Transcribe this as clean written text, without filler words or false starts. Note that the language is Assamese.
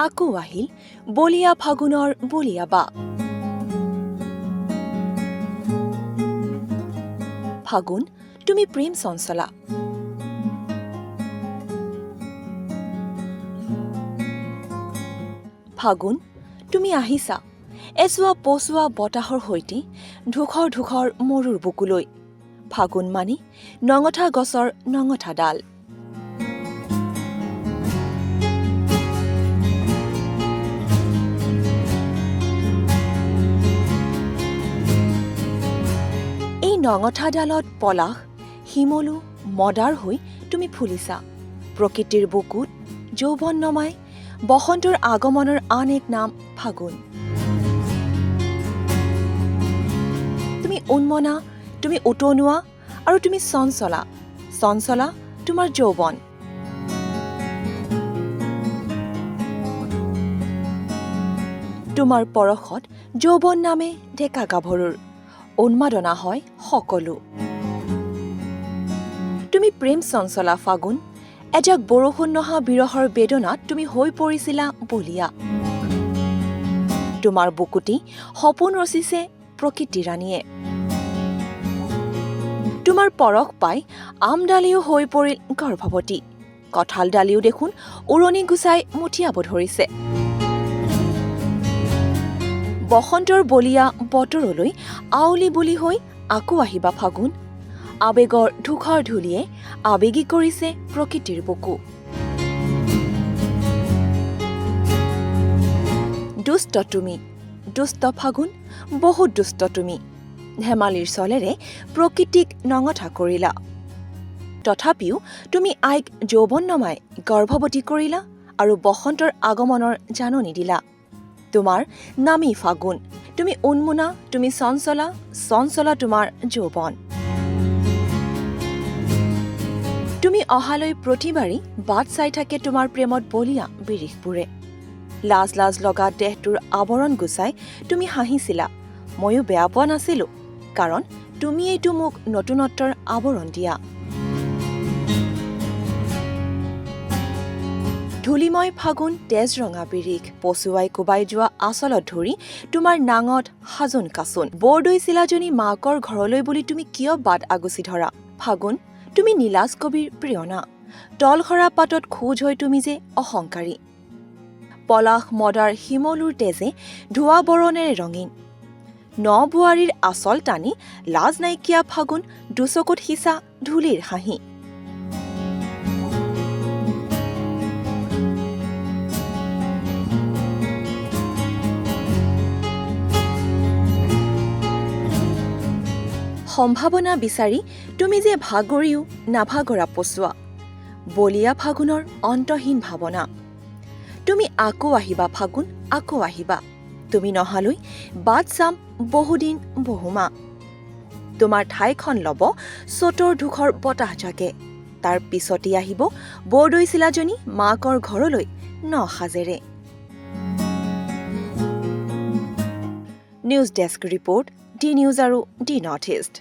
আকৌ আহিল বলিয়া ফাগুনৰ বলিয়া বা। ফাগুন তুমি প্ৰেম চঞ্চলা। ফাগুন তুমি আহিছা এচুৱা পচুৱা বতাহৰ সৈতে ধূসৰ ধূসৰ মৰুৰ বুকুলৈ। ফাগুন মানি নঙঠা গছৰ নঙঠা ডাল। এই নঙঠা ডালত পলাশ শিমলু মদাৰ হৈ তুমি ফুলিছা। প্ৰকৃতিৰ বুকুত যৌৱন নমাই বসন্তৰ আগমনৰ আন এক নাম ফাগুন। তুমি উন্মনা, তুমি উতনুৱা আৰু তুমি চঞ্চলা। চঞ্চলা তোমাৰ যৌৱন। তোমাৰ পৰশত যৌৱন নামে ডেকা গাভৰুৰ উন্মাদনা হয় সকলো। তুমি প্ৰেম চঞ্চলা ফাগুন। এজাক বৰষুণ নহা বিৰহৰ বেদনাত তুমি হৈ পৰিছিলা বলিয়া। তোমাৰ বুকুটি সপোন ৰচিছে প্ৰকৃতি ৰাণীয়ে। তোমাৰ পৰশ পাই আমডালিও হৈ পৰিল গৰ্ভৱতী। কঁঠাল ডালিও দেখোন উৰণি গুচাই মুঠিয়াব ধৰিছে। বসন্তৰ বলিয়া বতৰলৈ আউলি বুলি হৈ আকৌ আহিবা ফাগুন। আবেগৰ ধূসৰ ধূলিয়ে আবেগী কৰিছে প্ৰকৃতিৰ বুকু। দুষ্ট তুমি, দুষ্ট ফাগুন, বহুত দুষ্ট তুমি। ধেমালিৰ চলেৰে প্ৰকৃতিক নঙঠা কৰিলা। তথাপিও তুমি আইক যৌৱন নমাই গৰ্ভৱতী কৰিলা আৰু বসন্তৰ আগমনৰ জাননী দিলা। তোমাৰ নামী ফাগুন। তুমি উন্মুনা, তুমি চঞ্চলা, চঞ্চলা তোমাৰ যৌৱন। তুমি অহালৈ প্ৰতিবাৰেই বাট চাই থাকে তোমাৰ প্ৰেমত বলিয়া বিৰিখবোৰে। লাজ লাজ লগা দেহটোৰ আৱৰণ গুচাই তুমি হাঁহিছিলা। ময়ো বেয়া পোৱা নাছিলো, কাৰণ তুমিয়েইতো মোক নতুনত্বৰ আৱৰণ দিয়া। ধূলিময় ফাগুন তেজ ৰঙা বিৰিখ পচুৱাই কোবাই যোৱা আচলত ধৰি তোমাৰ নাঙত সাজোন কাচোন। বৰদৈ চিলাজনী মাকৰ ঘৰলৈ বুলি তুমি কিয় বাট আগুচি ধৰা? ফাগুন তুমি নীলাজ কবিৰ প্ৰিয়না। তলসৰা পাতত খোজ হৈ তুমি যে অহংকাৰী। পলাশ মদাৰ শিমলুৰ তেজে ধোৱা বৰণেৰে ৰঙীন। ন বোৱাৰীৰ আচল টানি লাজ নাইকিয়া ফাগুন দুচকুত সিঁচা ধূলিৰ হাঁহি। সম্ভাৱনা বিচাৰি তুমি যে ভাগৰিও নাভাগৰা পচোৱা। বলিয়া ফাগুনৰ অন্তহীন ভাৱনা। তুমি আকৌ আহিবা ফাগুন, আকৌ আহিবা। তুমি নহালৈ বাট চাম বহুদিন বহুমা। তোমাৰ ঠাইখন ল'ব চতৰ ধূসৰ বতাহজাকে। তাৰ পিছতে আহিব বৰদৈ চিলাজনী মাকৰ ঘৰলৈ ন সাজেৰে। News desk report, the news আৰু ডি নৰ্থ ইষ্ট।